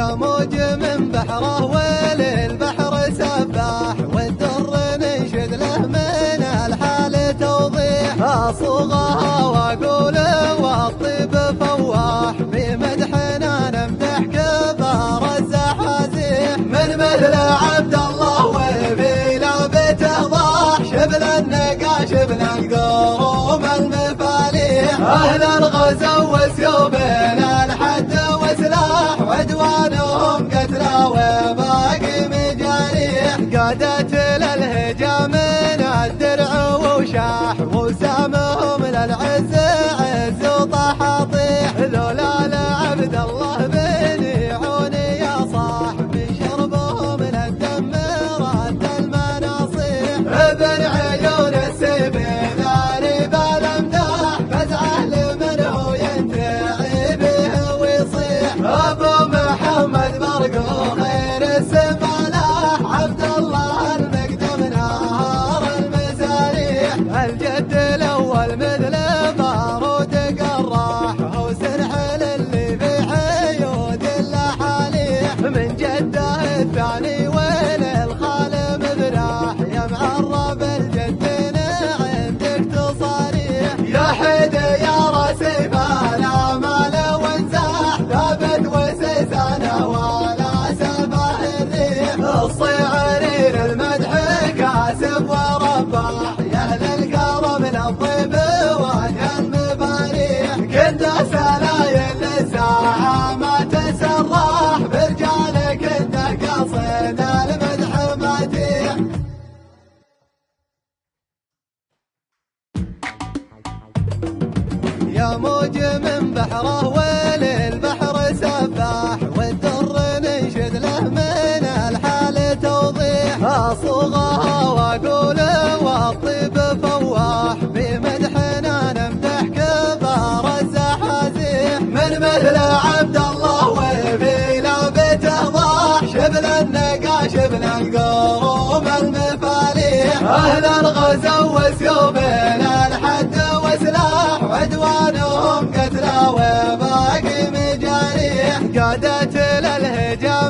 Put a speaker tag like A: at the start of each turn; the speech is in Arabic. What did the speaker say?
A: يا موج من بحره وللبحر سباح، والدر ننشد له من الحال توضيح. اصوغها واقول والطيب فواح، بمدحنا نمدح كبار الزحازيح. من مثل عبد الله وفي لعبته ضاح، شبل النقا شبل القروم المفاليح. اهل الغزو وسيوبين الحد وسلاح، وعدوانهم قتلى وباقي مجاريح. قادت للهجا من الدرع وشاح، وسامهم للعز عز وطاح طيح. ذولا لعبد الله بن عوني يا صاح، بشربهم للدم رد المناصيح. ابن عيون السيف ثاني بالامداح، فزعه لمنه ينتعي به ويصيح. ابو محمد برقو غير السمالاح، عبد الله المقدم نهار المساريح. الجد الاول مثل بارود قراح، هو سرحل اللي في حيود الاحاليح. من جده الثاني وللخال مذراح، يا معرب الجدين عندك تصاريح. يا حيد يا راسي فلا مال وانزاح، ثابت وسيسانه ولا سبح الريح. الصيعرير المدح كاسب ورباح، يا اهل الكرم للطيب وجه المباريح. كنت سلايل للساعه ما تسراح، برجالك انت قاصد المدح مديح. يا موج من بحره وللبحر سباح، والدر ننشد له من الحال توضيح. اصوغها واقول والطيب فواح، بمدحنا نمدح كبار الزحازيح. من مثل عبد الله وفي لعبته ضاح، شبل النقا شبل القروم المفاليح. اهل الغزو وسيوبين الحد وسلاح، وعدوانهم قتلى وباقي مجاريح. قادت للهجا